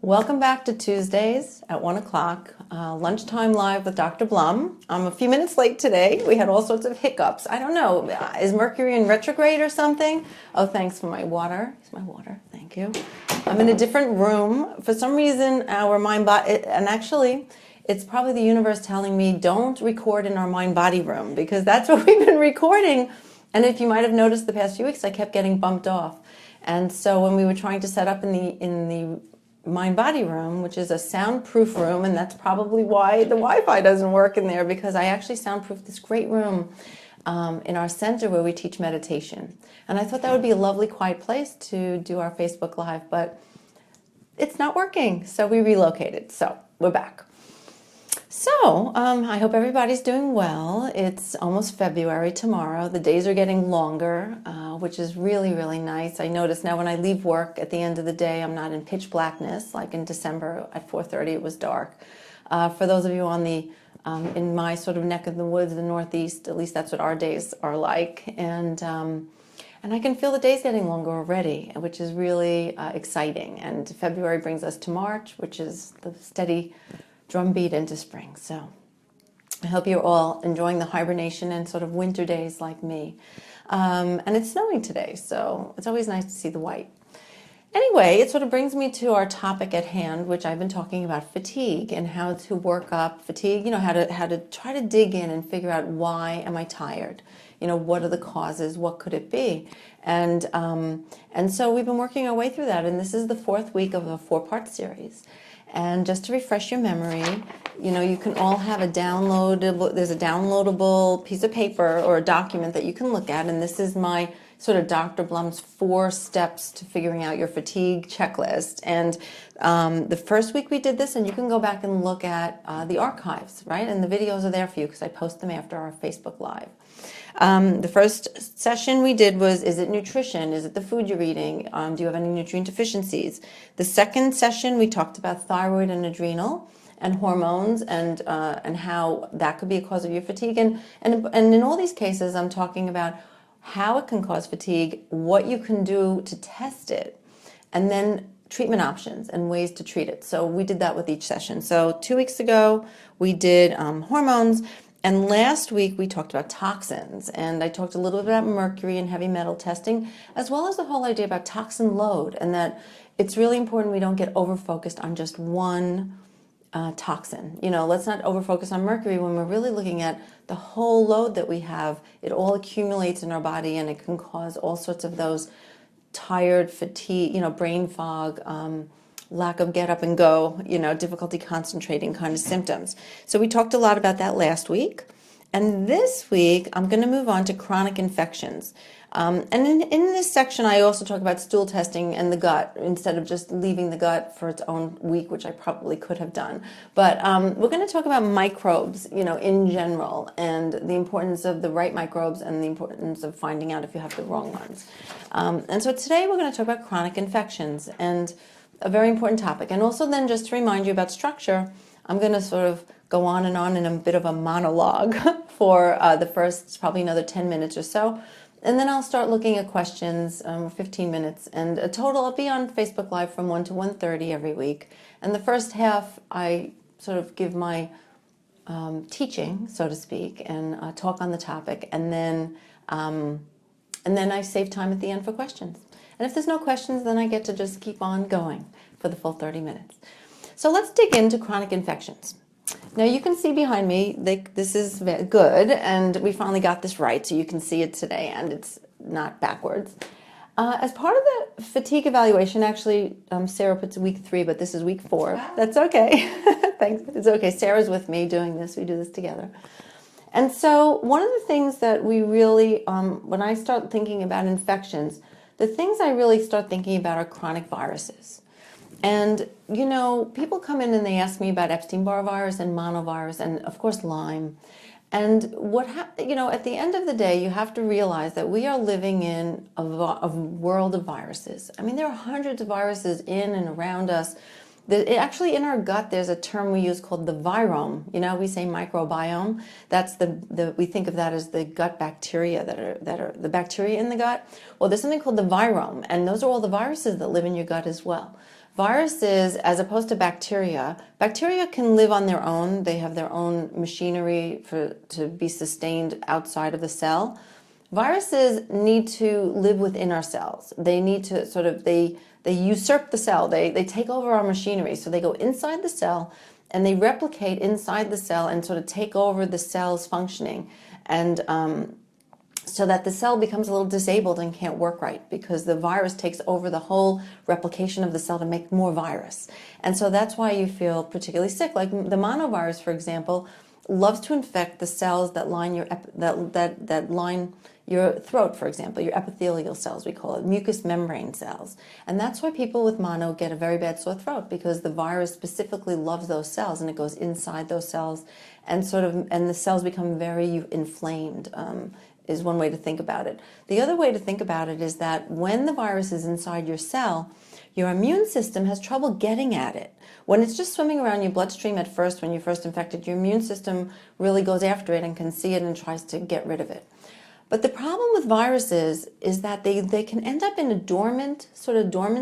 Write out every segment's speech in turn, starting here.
Welcome back to Tuesdays at 1 o'clock, lunchtime live with Dr. Blum. I'm a few minutes late today. We had all sorts of hiccups. I don't know, is Mercury in retrograde or something? Oh, thanks for my water. Here's my water, thank you. I'm in a different room. For some reason, our mind-body, and actually, it's probably the universe telling me don't record in our mind-body room because that's what we've been recording. And if you might have noticed the past few weeks, I kept getting bumped off. And so when we were trying to set up in the mind-body room, which is a soundproof room, and that's probably why the Wi-Fi doesn't work in there, because I actually soundproof this great room in our center where we teach meditation. And I thought that would be a lovely, quiet place to do our Facebook Live, but it's not working, so we relocated. So we're back. So I hope everybody's doing well. It's almost February tomorrow. The days are getting longer, which is really, really nice. I notice now when I leave work at the end of the day, I'm not in pitch blackness. Like in December at 4:30, it was dark. For those of you on the in my sort of neck of the woods, the Northeast, at least that's what our days are like. And I can feel the days getting longer already, which is really exciting. And February brings us to March, which is the steady drumbeat into spring. So I hope you're all enjoying the hibernation and sort of winter days like me. And it's snowing today, so it's always nice to see the white. Anyway, it sort of brings me to our topic at hand, which I've been talking about fatigue and how to work up fatigue, how to try to dig in and figure out why am I tired? What are the causes? What could it be? And so we've been working our way through that, and this is the 4th week of a 4-part series. And just to refresh your memory, you can all have there's a downloadable piece of paper or a document that you can look at. And this is my sort of Dr. Blum's 4 steps to figuring out your fatigue checklist. And the first week we did this, and you can go back and look at the archives, right? And the videos are there for you because I post them after our Facebook Live. The first session we did was, is it nutrition? Is it the food you're eating? Do you have any nutrient deficiencies? The second session, we talked about thyroid and adrenal and hormones and how that could be a cause of your fatigue. And in all these cases, I'm talking about how it can cause fatigue, what you can do to test it, and then treatment options and ways to treat it. So we did that with each session. So 2 weeks ago, we did hormones. And last week we talked about toxins, and I talked a little bit about mercury and heavy metal testing, as well as the whole idea about toxin load, and that it's really important we don't get over-focused on just one toxin. Let's not over-focus on mercury when we're really looking at the whole load that we have. It all accumulates in our body, and it can cause all sorts of those tired, fatigue, brain fog, lack of get up and go, difficulty concentrating kind of symptoms. So we talked a lot about that last week. And this week, I'm going to move on to chronic infections. And in this section, I also talk about stool testing and the gut, instead of just leaving the gut for its own week, which I probably could have done. But we're going to talk about microbes, in general, and the importance of the right microbes and the importance of finding out if you have the wrong ones. And so today, we're going to talk about chronic infections, and a very important topic. And also then, just to remind you about structure, I'm going to sort of go on in a bit of a monologue for the first probably another 10 minutes or so. And then I'll start looking at questions, 15 minutes. And a total, I'll be on Facebook Live from 1 to 1:30 every week. And the first half, I sort of give my teaching, so to speak, and talk on the topic. And then I save time at the end for questions. And if there's no questions, then I get to just keep on going for the full 30 minutes. So let's dig into chronic infections. Now you can see behind me, this is good, and we finally got this right, so you can see it today, and it's not backwards. As part of the fatigue evaluation, actually, Sarah puts week 3, but this is week 4. That's okay. Thanks. It's okay. Sarah's with me doing this. We do this together. And so one of the things that we really, when I start thinking about infections, the things I really start thinking about are chronic viruses. And, people come in and they ask me about Epstein-Barr virus and monovirus and, of course, Lyme. And at the end of the day, you have to realize that we are living in a world of viruses. I mean, there are hundreds of viruses in and around us. Actually, in our gut, there's a term we use called the virome. We say microbiome. That's we think of that as the gut bacteria that are the bacteria in the gut. Well, there's something called the virome, and those are all the viruses that live in your gut as well. Viruses, as opposed to bacteria, bacteria can live on their own. They have their own machinery to be sustained outside of the cell. Viruses need to live within our cells. They need to they usurp the cell. They take over our machinery. So they go inside the cell and they replicate inside the cell and sort of take over the cell's functioning. And so that the cell becomes a little disabled and can't work right because the virus takes over the whole replication of the cell to make more virus. And so that's why you feel particularly sick. Like the monovirus, for example, loves to infect the cells that line your that line your throat, for example, your epithelial cells, we call it, mucous membrane cells. And that's why people with mono get a very bad sore throat, because the virus specifically loves those cells and it goes inside those cells and and the cells become very inflamed. Is one way to think about it. The other way to think about it is that when the virus is inside your cell, your immune system has trouble getting at it. When it's just swimming around your bloodstream at first, when you're first infected, your immune system really goes after it and can see it and tries to get rid of it. But the problem with viruses is that they can end up in a dormant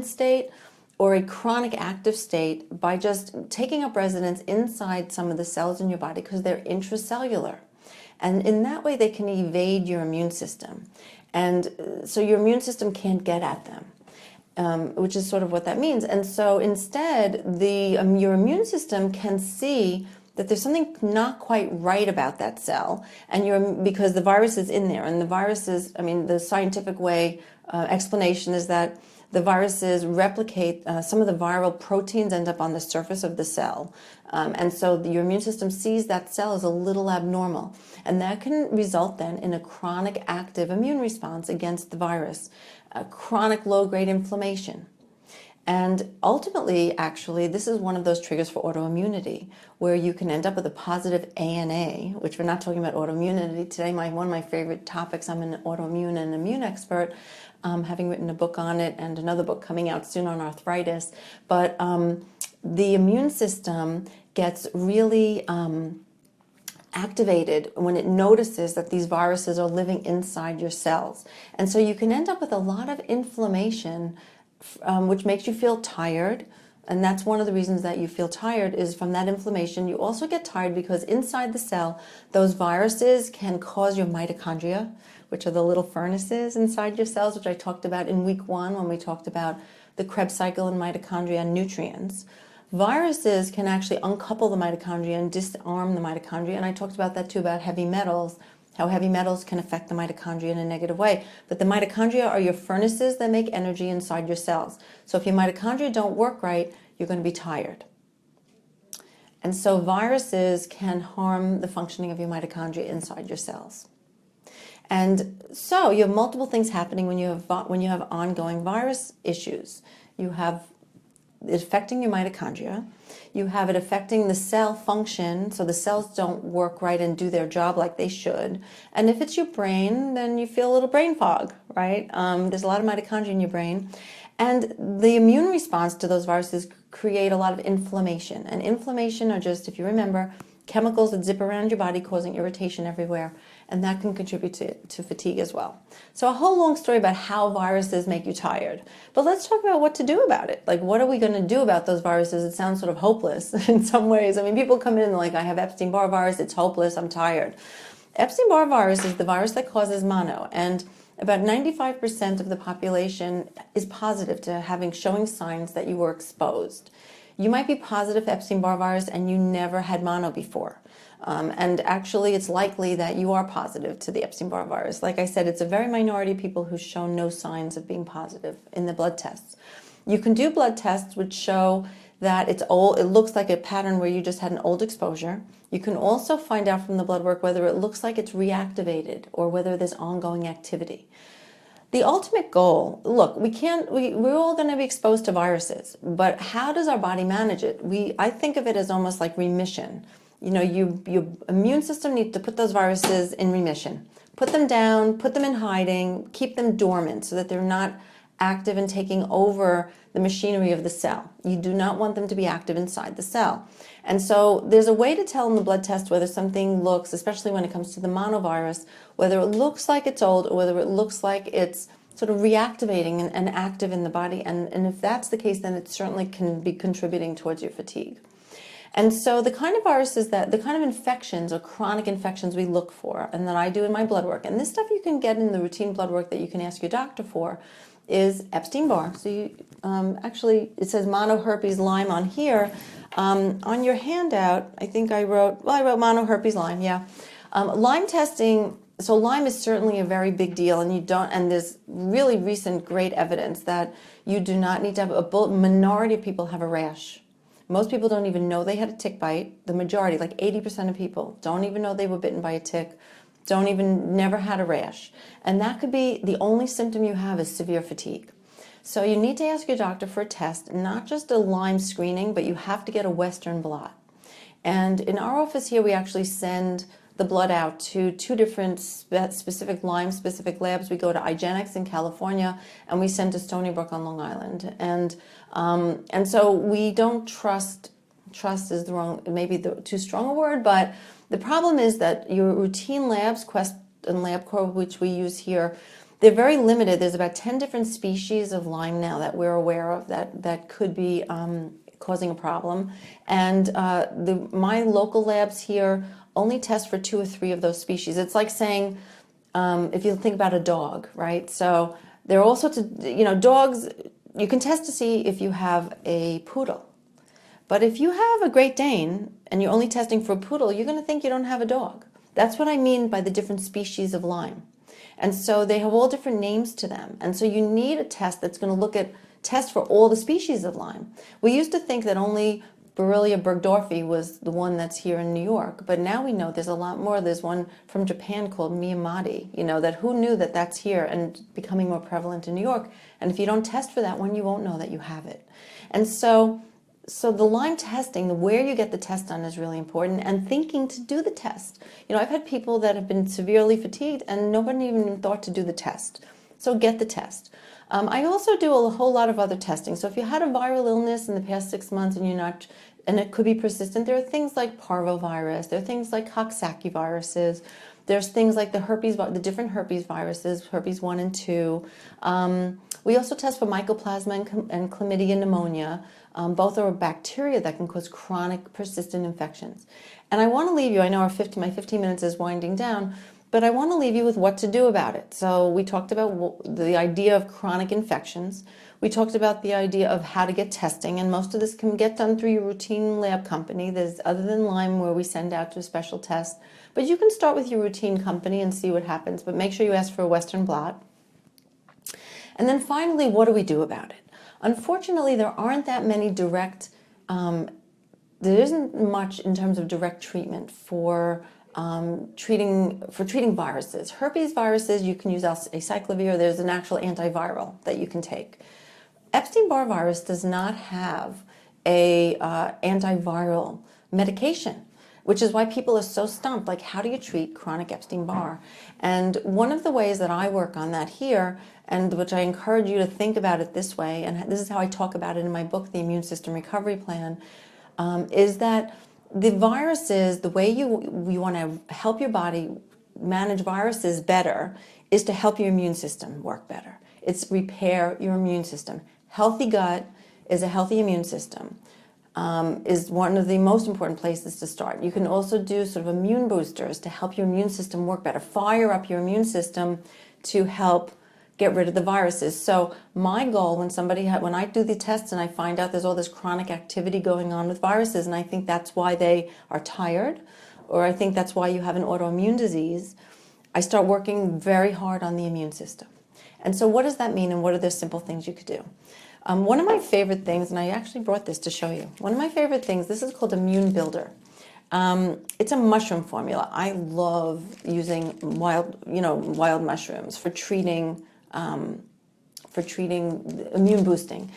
state or a chronic active state by just taking up residence inside some of the cells in your body because they're intracellular. And in that way, they can evade your immune system. And so your immune system can't get at them, which is sort of what that means. And so instead, your immune system can see that there's something not quite right about that cell, and because the virus is in there. And the viruses, the scientific explanation is that the viruses replicate, some of the viral proteins end up on the surface of the cell. And so your immune system sees that cell as a little abnormal. And that can result then in a chronic active immune response against the virus, a chronic low-grade inflammation. And ultimately, actually, this is one of those triggers for autoimmunity, where you can end up with a positive ANA, which we're not talking about autoimmunity today. One of my favorite topics, I'm an autoimmune and immune expert, having written a book on it and another book coming out soon on arthritis. But the immune system gets really activated when it notices that these viruses are living inside your cells. And so you can end up with a lot of inflammation, which makes you feel tired. And that's one of the reasons that you feel tired, is from that inflammation. You also get tired because inside the cell, those viruses can cause your mitochondria, which are the little furnaces inside your cells, which I talked about in week 1 when we talked about the Krebs cycle and mitochondria and nutrients. Viruses can actually uncouple the mitochondria and disarm the mitochondria. And I talked about that too, about heavy metals, how heavy metals can affect the mitochondria in a negative way. But the mitochondria are your furnaces that make energy inside your cells. So if your mitochondria don't work right, you're going to be tired. And so viruses can harm the functioning of your mitochondria inside your cells. And so you have multiple things happening when you have ongoing virus issues. You have it affecting your mitochondria. You have it affecting the cell function, so the cells don't work right and do their job like they should. And if it's your brain, then you feel a little brain fog, right? There's a lot of mitochondria in your brain. And the immune response to those viruses create a lot of inflammation. And inflammation are just, if you remember, chemicals that zip around your body causing irritation everywhere. And that can contribute to fatigue as well. So a whole long story about how viruses make you tired. But let's talk about what to do about it. Like, what are we going to do about those viruses? It sounds sort of hopeless in some ways. People come in like, I have Epstein-Barr virus, it's hopeless, I'm tired. Epstein-Barr virus is the virus that causes mono. And about 95% of the population is positive to showing signs that you were exposed. You might be positive for Epstein-Barr virus and you never had mono before. And actually, it's likely that you are positive to the Epstein-Barr virus. Like I said, it's a very minority of people who show no signs of being positive in the blood tests. You can do blood tests which show that it's old. It looks like a pattern where you just had an old exposure. You can also find out from the blood work whether it looks like it's reactivated or whether there's ongoing activity. The ultimate goal, look, we're all going to be exposed to viruses, but how does our body manage it? I think of it as almost like remission. Your immune system needs to put those viruses in remission. Put them down, put them in hiding, keep them dormant so that they're not active and taking over the machinery of the cell. You do not want them to be active inside the cell. And so there's a way to tell in the blood test whether something looks, especially when it comes to the monovirus, whether it looks like it's old or whether it looks like it's sort of reactivating and active in the body. And if that's the case, then it certainly can be contributing towards your fatigue. And so the kind of viruses the kind of infections or chronic infections we look for, and that I do in my blood work, and this stuff you can get in the routine blood work that you can ask your doctor for, is Epstein-Barr. So you, actually, it says monoherpes Lyme on here. On your handout, I think I wrote monoherpes Lyme, yeah. Lyme testing, so Lyme is certainly a very big deal, and there's really recent great evidence that you do not need to have a minority of people have a rash. Most people don't even know they had a tick bite. The majority, like 80% of people, don't even know they were bitten by a tick, never had a rash. And that could be the only symptom you have is severe fatigue. So you need to ask your doctor for a test, not just a Lyme screening, but you have to get a Western blot. And in our office here, we actually send the blood out to 2 different specific Lyme-specific labs. We go to IGeneX in California, and we send to Stony Brook on Long Island. And so we don't trust is the wrong, maybe too strong a word, but the problem is that your routine labs, Quest and LabCorp, which we use here, they're very limited. There's about 10 different species of Lyme now that we're aware of that could be causing a problem. And my local labs here only test for 2 or 3 of those species. It's like saying, if you think about a dog, right? So there are all sorts of, dogs, you can test to see if you have a poodle. But if you have a Great Dane and you're only testing for a poodle, you're going to think you don't have a dog. That's what I mean by the different species of Lyme. And so they have all different names to them. And so you need a test that's going to test for all the species of Lyme. We used to think that only Borrelia burgdorferi was the one that's here in New York, but now we know there's a lot more. There's one from Japan called Miyamadi, that who knew that that's here and becoming more prevalent in New York. And if you don't test for that one, you won't know that you have it. And so the Lyme testing, where you get the test done is really important, and thinking to do the test. I've had people that have been severely fatigued and nobody even thought to do the test. So get the test. I also do a whole lot of other testing. So if you had a viral illness in the past 6 months and it could be persistent, there are things like parvovirus, there are things like Coxsackie viruses, there's things like the different herpes viruses, herpes 1 and 2. We also test for mycoplasma and chlamydia pneumonia. Both are bacteria that can cause chronic persistent infections. And I want to leave you, I know my 15 minutes is winding down, but I want to leave you with what to do about it. So we talked about the idea of chronic infections. We talked about the idea of how to get testing, and most of this can get done through your routine lab company. There's, other than Lyme, where we send out to a special test. But you can start with your routine company and see what happens, but make sure you ask for a Western blot. And then finally, what do we do about it? Unfortunately, there aren't that many there isn't much in terms of direct treatment for treating viruses. Herpes viruses, you can use acyclovir. There's an actual antiviral that you can take. Epstein-Barr virus does not have a antiviral medication, which is why people are so stumped. Like, how do you treat chronic Epstein-Barr? And one of the ways that I work on that here, and which I encourage you to think about it this way, and this is how I talk about it in my book, The Immune System Recovery Plan, is that the viruses, the way we want to help your body manage viruses better is to help your immune system work better. It's repair your immune system. Healthy gut is a healthy immune system. Is one of the most important places to start. You can also do sort of immune boosters to help your immune system work better, fire up your immune system to help get rid of the viruses. So my goal when I do the tests and I find out there's all this chronic activity going on with viruses, and I think that's why they are tired, or I think that's why you have an autoimmune disease, I start working very hard on the immune system. And so what does that mean, and what are the simple things you could do? One of my favorite things, and I actually brought this to show you, one of my favorite things, this is called Immune Builder. It's a mushroom formula. I love using wild mushrooms for treating immune boosting.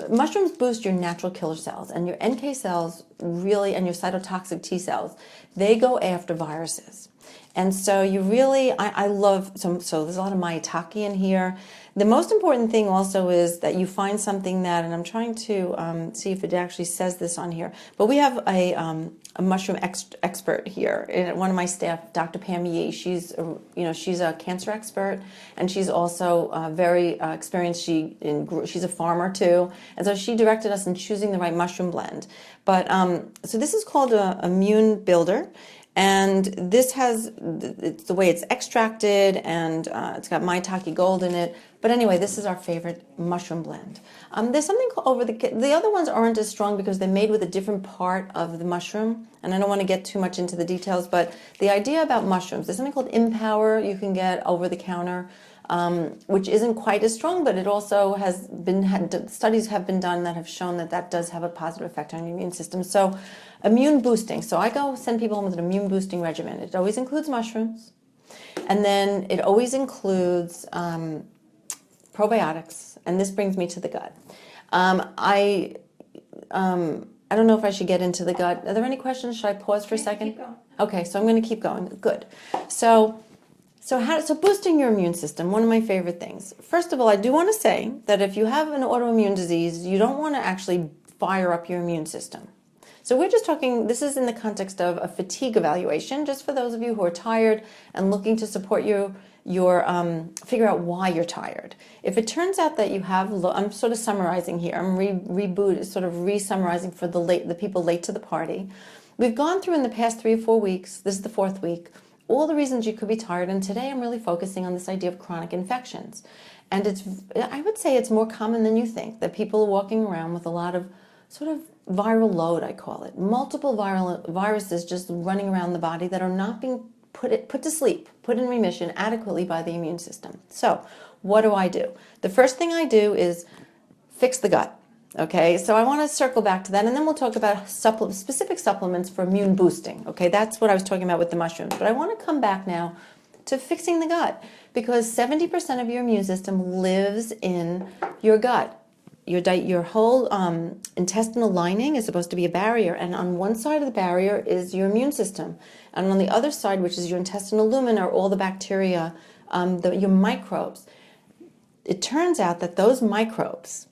Mushrooms boost your natural killer cells, and your NK cells really, and your cytotoxic T cells, they go after viruses. And so I love, so there's a lot of maitake in here. The most important thing also is that you find something that, and I'm trying to see if it actually says this on here, but we have a mushroom expert here. One of my staff, Dr. Pam Yee, she's a cancer expert, and she's also very experienced. She's a farmer too, and so she directed us in choosing the right mushroom blend. But so this is called a Immune Builder. And this it's the way it's extracted, and it's got maitake gold in it. But anyway, this is our favorite mushroom blend. There's something called the other ones aren't as strong because they're made with a different part of the mushroom. And I don't want to get too much into the details, but the idea about mushrooms, there's something called Empower you can get over the counter, which isn't quite as strong, but it also studies have been done that have shown that does have a positive effect on your immune system. So immune boosting. So I go send people home with an immune boosting regimen. It always includes mushrooms, and then it always includes probiotics. And this brings me to the gut. I don't know if I should get into the gut. Are there any questions? Should I pause for a second? Keep going. Okay, so I'm going to keep going. Good. So boosting your immune system, one of my favorite things. First of all, I do want to say that if you have an autoimmune disease, you don't want to actually fire up your immune system. So we're just talking, this is in the context of a fatigue evaluation, just for those of you who are tired and looking to support your figure out why you're tired. If it turns out that you have, I'm sort of summarizing here, I'm re-summarizing for the people late to the party. We've gone through in the past 3 or 4 weeks, this is the 4th week, all the reasons you could be tired, and today I'm really focusing on this idea of chronic infections. And I would say it's more common than you think, that people are walking around with a lot of sort of viral load, I call it. Multiple viruses just running around the body that are not being put to sleep, put in remission adequately by the immune system. So what do? The first thing I do is fix the gut. Okay, so I want to circle back to that, and then we'll talk about specific supplements for immune boosting. Okay, that's what I was talking about with the mushrooms. But I want to come back now to fixing the gut, because 70% of your immune system lives in your gut. Your whole intestinal lining is supposed to be a barrier, and on one side of the barrier is your immune system, and on the other side, which is your intestinal lumen, are all the bacteria, your microbes. It turns out that those microbes,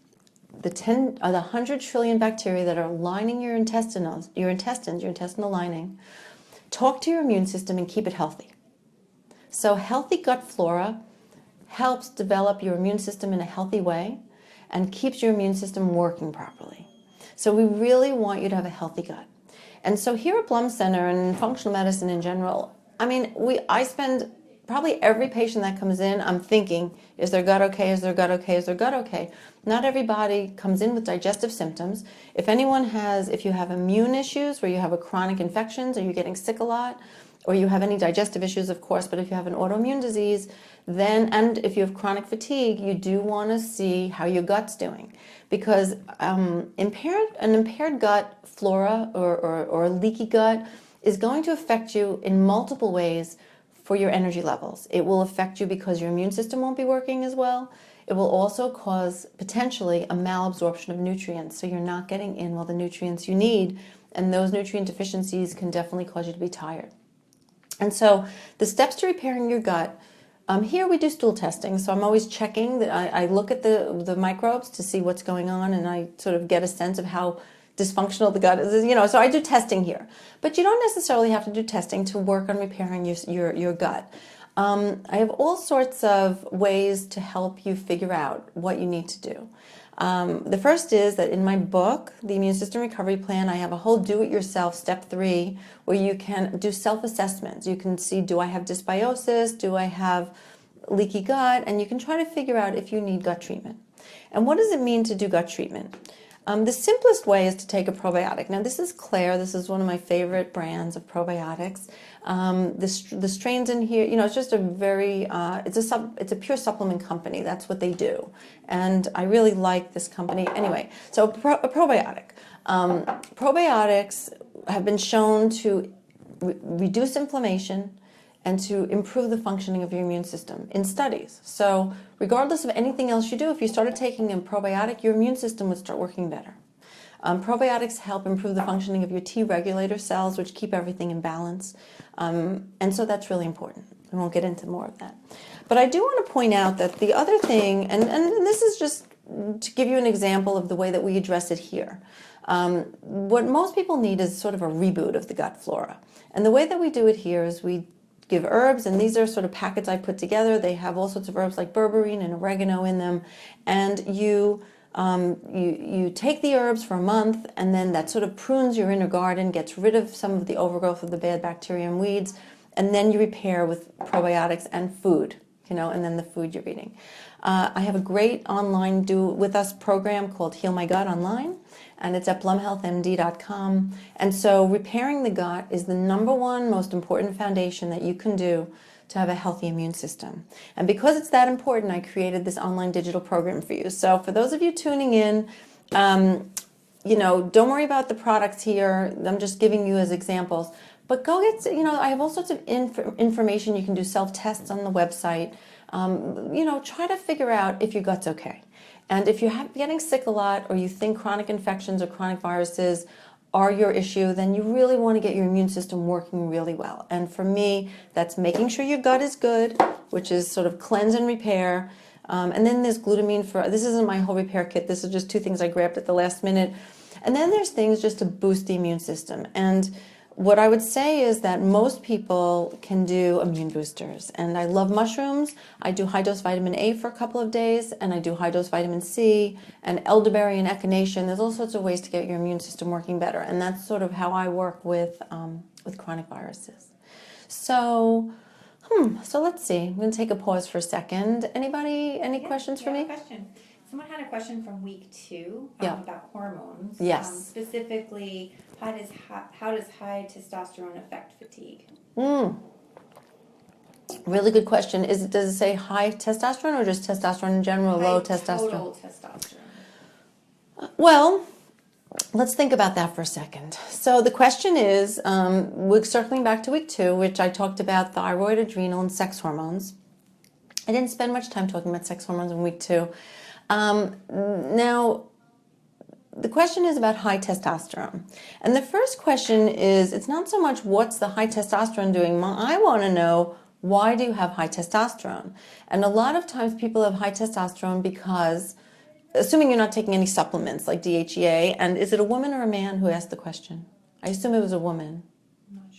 the 100 trillion bacteria that are lining your intestinal lining, talk to your immune system and keep it healthy. So healthy gut flora helps develop your immune system in a healthy way and keeps your immune system working properly. So we really want you to have a healthy gut. And so here at Blum Center and in functional medicine in general, I spend probably every patient that comes in, I'm thinking, is their gut okay? Is their gut okay? Is their gut okay? Not everybody comes in with digestive symptoms. If you have immune issues where you have chronic infections, or you're getting sick a lot, or you have any digestive issues, of course, but if you have an autoimmune disease, and if you have chronic fatigue, you do want to see how your gut's doing. Because an impaired gut flora or a leaky gut is going to affect you in multiple ways for your energy levels. It will affect you because your immune system won't be working as well. It will also cause potentially a malabsorption of nutrients, so you're not getting in all the nutrients you need, and those nutrient deficiencies can definitely cause you to be tired. And so the steps to repairing your gut, here we do stool testing, so I'm always checking that I look at the microbes to see what's going on, and I sort of get a sense of how dysfunctional the gut is, so I do testing here. But you don't necessarily have to do testing to work on repairing your gut. I have all sorts of ways to help you figure out what you need to do. The first is that in my book, The Immune System Recovery Plan, I have a whole do-it-yourself step 3 where you can do self-assessments. You can see, do I have dysbiosis? Do I have leaky gut? And you can try to figure out if you need gut treatment. And what does it mean to do gut treatment? The simplest way is to take a probiotic. Now, this is Claire. This is one of my favorite brands of probiotics. The strains in here, it's just a very, it's a pure supplement company. That's what they do. And I really like this company. Anyway, so a probiotic. Probiotics have been shown to reduce inflammation and to improve the functioning of your immune system in studies. So regardless of anything else you do, if you started taking a probiotic, your immune system would start working better. Probiotics help improve the functioning of your T regulator cells, which keep everything in balance. And so that's really important. We won't get into more of that. But I do want to point out that the other thing, and this is just to give you an example of the way that we address it here. What most people need is sort of a reboot of the gut flora. And the way that we do it here is we give herbs, and these are sort of packets I put together. They have all sorts of herbs like berberine and oregano in them. And you take the herbs for a month, and then that sort of prunes your inner garden, gets rid of some of the overgrowth of the bad bacteria and weeds, and then you repair with probiotics and food, and then the food you're eating. I have a great online Do It With Us program called Heal My Gut Online, and it's at blumhealthmd.com. And so repairing the gut is the number one most important foundation that you can do to have a healthy immune system. And because it's that important, I created this online digital program for you. So for those of you tuning in, don't worry about the products here. I'm just giving you as examples. But go get, I have all sorts of information. You can do self-tests on the website. Try to figure out if your gut's okay. And if you're getting sick a lot, or you think chronic infections or chronic viruses are your issue, then you really want to get your immune system working really well. And for me, that's making sure your gut is good, which is sort of cleanse and repair. And then there's glutamine this isn't my whole repair kit. This is just 2 things I grabbed at the last minute. And then there's things just to boost the immune system. And what I would say is that most people can do immune boosters. And I love mushrooms. I do high-dose vitamin A for a couple of days, and I do high-dose vitamin C, and elderberry and echinacea. There's all sorts of ways to get your immune system working better. And that's sort of how I work with chronic viruses. So let's see. I'm going to take a pause for a second. Anybody, any questions for me? Question. Someone had a question from week 2 about hormones. Yes. Specifically, how does high testosterone affect fatigue? Really good question. Does it say high testosterone or just testosterone in general, low testosterone? Total testosterone. Well, let's think about that for a second. So the question is, we're circling back to week 2, which I talked about thyroid, adrenal, and sex hormones. I didn't spend much time talking about sex hormones in week 2. Now, the question is about high testosterone. And the first question is, it's not so much what's the high testosterone doing. I want to know, why do you have high testosterone? And a lot of times people have high testosterone because, assuming you're not taking any supplements like DHEA, and is it a woman or a man who asked the question? I assume it was a woman.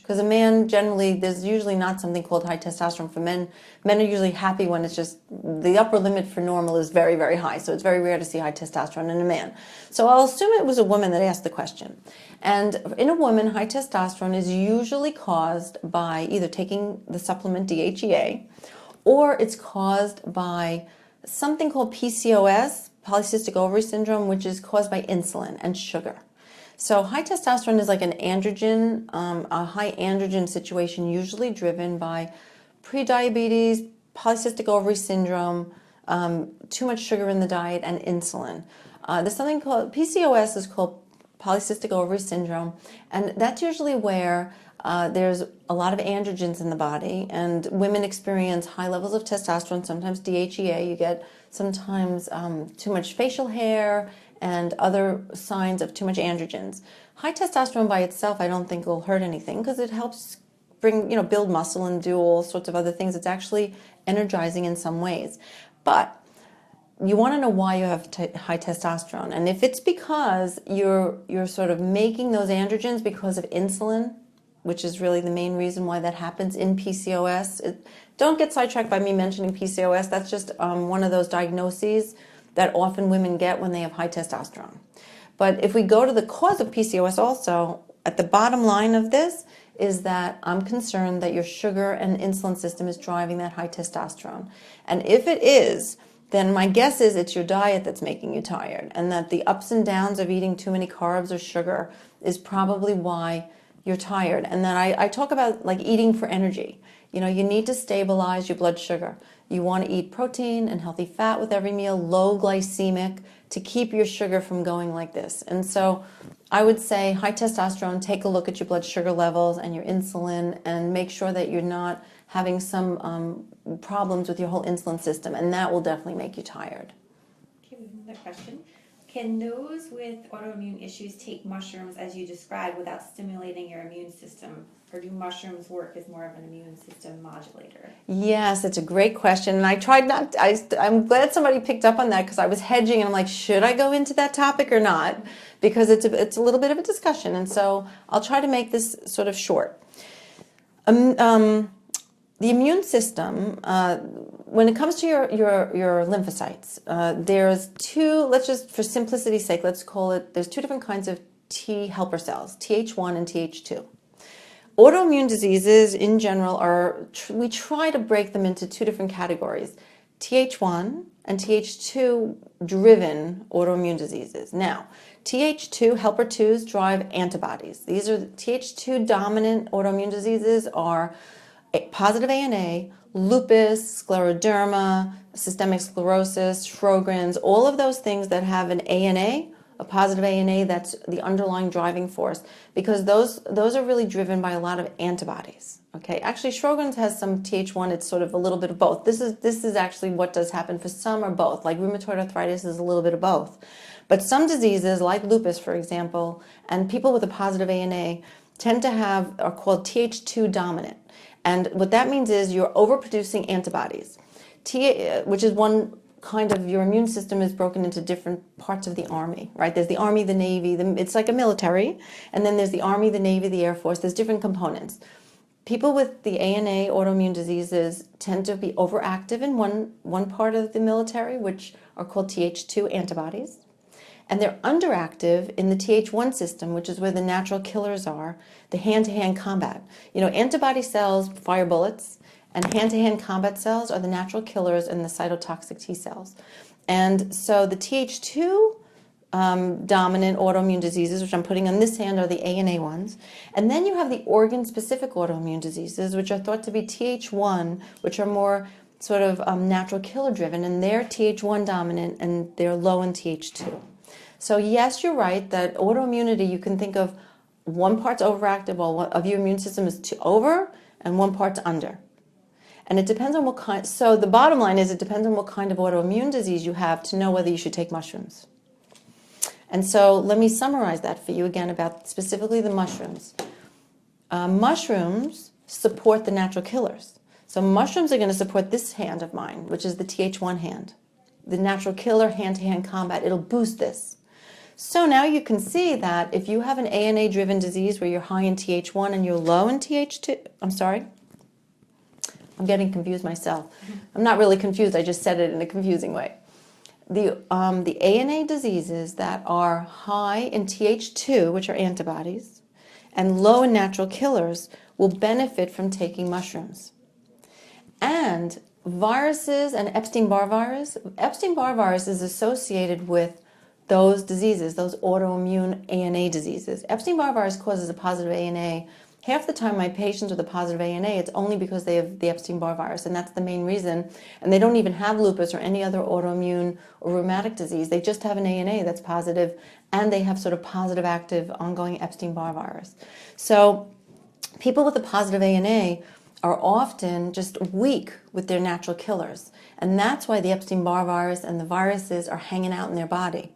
Because a man, generally, there's usually not something called high testosterone for men. Men are usually happy when it's just, the upper limit for normal is very, very high. So it's very rare to see high testosterone in a man. So I'll assume it was a woman that asked the question. And in a woman, high testosterone is usually caused by either taking the supplement DHEA, or it's caused by something called PCOS, polycystic ovary syndrome, which is caused by insulin and sugar. So high testosterone is like an androgen, a high androgen situation, usually driven by prediabetes, polycystic ovary syndrome, too much sugar in the diet, and insulin. There's something called, PCOS is called polycystic ovary syndrome, and that's usually where there's a lot of androgens in the body, and women experience high levels of testosterone, sometimes DHEA. You get sometimes too much facial hair and other signs of too much androgens. High testosterone by itself I don't think will hurt anything, because it helps build muscle and do all sorts of other things. It's actually energizing in some ways. But you want to know why you have high testosterone. And if it's because you're sort of making those androgens because of insulin, which is really the main reason why that happens in PCOS. Don't get sidetracked by me mentioning PCOS. That's just one of those diagnoses that often women get when they have high testosterone. But if we go to the cause of PCOS also, at the bottom line of this is that I'm concerned that your sugar and insulin system is driving that high testosterone. And if it is, then my guess is it's your diet that's making you tired, and that the ups and downs of eating too many carbs or sugar is probably why you're tired. And then I talk about like eating for energy. You need to stabilize your blood sugar. You want to eat protein and healthy fat with every meal, low glycemic, to keep your sugar from going like this. And so I would say high testosterone, take a look at your blood sugar levels and your insulin, and make sure that you're not having some problems with your whole insulin system, and that will definitely make you tired. Okay, we have another question. Can those with autoimmune issues take mushrooms as you described without stimulating your immune system? Or do mushrooms work as more of an immune system modulator? Yes, it's a great question. And I tried not, I'm glad somebody picked up on that because I was hedging and I'm like, should I go into that topic or not? Because it's a little bit of a discussion. And so I'll try to make this sort of short. The immune system, when it comes to your lymphocytes, there's two, let's just, for simplicity's sake, let's call it, there's two different kinds of T helper cells, Th1 and Th2. Autoimmune diseases in general we try to break them into two different categories, Th1 and Th2 driven autoimmune diseases. Now, Th2 helper 2s drive antibodies. These are Th2 dominant autoimmune diseases are positive ANA, lupus, scleroderma, systemic sclerosis, Sjogren's, all of those things that have an ANA, a positive ANA, that's the underlying driving force, because those are really driven by a lot of antibodies. Okay, actually Sjogren's has some Th1, it's sort of a little bit of both. This is actually what does happen for some or both, like rheumatoid arthritis is a little bit of both. But some diseases, like lupus, for example, and people with a positive ANA tend to are called Th2 dominant. And what that means is you're overproducing antibodies, which is one kind of your immune system is broken into different parts of the army, right? There's the Army, the Navy, it's like a military, and then there's the Army, the Navy, the Air Force, there's different components. People with the ANA autoimmune diseases tend to be overactive in one part of the military, which are called Th2 antibodies, and they're underactive in the Th1 system, which is where the natural killers are, the hand-to-hand combat. You know, antibody cells fire bullets, and hand-to-hand combat cells are the natural killers and the cytotoxic T cells. And so the Th2 dominant autoimmune diseases, which I'm putting on this hand, are the ANA ones. And then you have the organ-specific autoimmune diseases, which are thought to be Th1, which are more sort of natural killer driven, and they're Th1 dominant and they're low in Th2. So yes, you're right that autoimmunity, you can think of one part's overactive, while one of your immune system is over and one part's under. And it depends on what kind, so the bottom line is it depends on what kind of autoimmune disease you have to know whether you should take mushrooms. And so let me summarize that for you again about specifically the mushrooms. Mushrooms support the natural killers. So mushrooms are going to support this hand of mine, which is the Th1 hand. The natural killer hand-to-hand combat, it'll boost this. So now you can see that if you have an ANA-driven disease where you're high in Th1 and you're low in Th2, I'm sorry, I'm getting confused myself. I'm not really confused, I just said it in a confusing way. The ANA diseases that are high in Th2, which are antibodies, and low in natural killers will benefit from taking mushrooms. And viruses and Epstein-Barr virus is associated with those diseases, those autoimmune ANA diseases. Epstein-Barr virus causes a positive ANA. Half the time my patients with a positive ANA, it's only because they have the Epstein-Barr virus, and that's the main reason. And they don't even have lupus or any other autoimmune or rheumatic disease. They just have an ANA that's positive, and they have sort of positive active ongoing Epstein-Barr virus. So people with a positive ANA are often just weak with their natural killers. And that's why the Epstein-Barr virus and the viruses are hanging out in their body.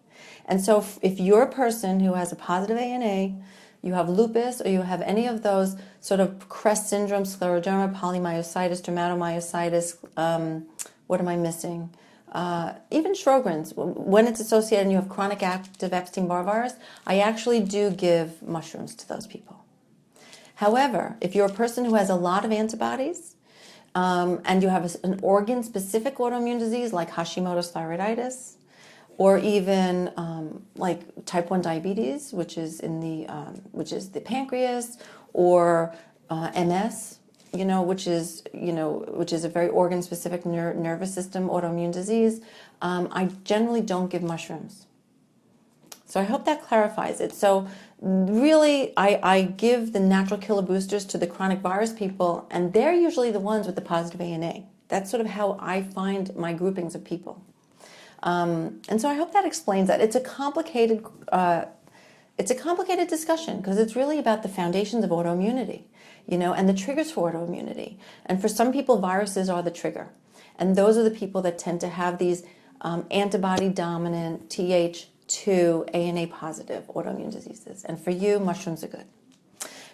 And so if you're a person who has a positive ANA, you have lupus, or you have any of those sort of CREST syndrome, scleroderma, polymyositis, dermatomyositis, what am I missing? Even Sjogren's, when it's associated and you have chronic active Epstein-Barr virus, I actually do give mushrooms to those people. However, if you're a person who has a lot of antibodies, and you have an organ-specific autoimmune disease like Hashimoto's thyroiditis, or even like type 1 diabetes, which is the pancreas, or MS, which is a very organ-specific nervous system autoimmune disease. I generally don't give mushrooms. So I hope that clarifies it. So really, I give the natural killer boosters to the chronic virus people, and they're usually the ones with the positive ANA. That's sort of how I find my groupings of people. And so I hope that explains that. It's a complicated discussion because it's really about the foundations of autoimmunity, and the triggers for autoimmunity. And for some people, viruses are the trigger. And those are the people that tend to have these antibody-dominant Th to ANA positive autoimmune diseases. And for you, mushrooms are good.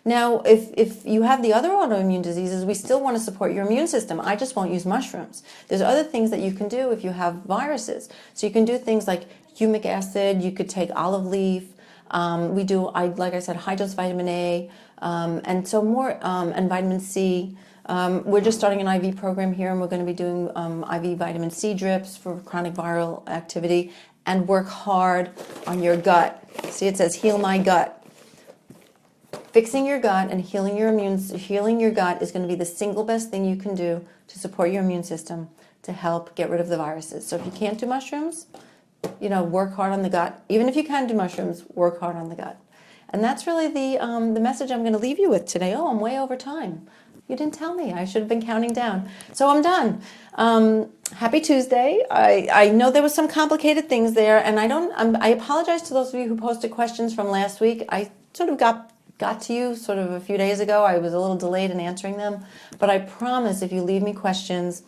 Now, if you have the other autoimmune diseases, we still want to support your immune system. I just won't use mushrooms. There's other things that you can do if you have viruses. So you can do things like humic acid, you could take olive leaf. Like I said, high dose vitamin A, and so more, and vitamin C. We're just starting an IV program here, and we're going to be doing IV vitamin C drips for chronic viral activity, and work hard on your gut. See, it says heal my gut. Fixing your gut and healing your gut is going to be the single best thing you can do to support your immune system to help get rid of the viruses. So if you can't do mushrooms, work hard on the gut. Even if you can do mushrooms, work hard on the gut. And that's really the message I'm going to leave you with today. Oh, I'm way over time. You didn't tell me. I should have been counting down. So I'm done. Happy Tuesday. I know there was some complicated things there, and I apologize to those of you who posted questions from last week. I sort of got to you sort of a few days ago. I was a little delayed in answering them, but I promise if you leave me questions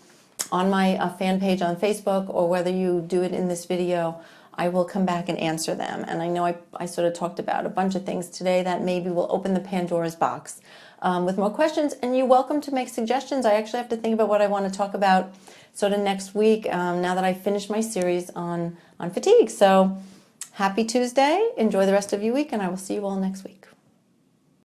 on my fan page on Facebook, or whether you do it in this video, I will come back and answer them. And I know I sort of talked about a bunch of things today that maybe will open the Pandora's box with more questions. And you're welcome to make suggestions. I actually have to think about what I want to talk about sort of next week, now that I finished my series on fatigue. So happy Tuesday. Enjoy the rest of your week, and I will see you all next week.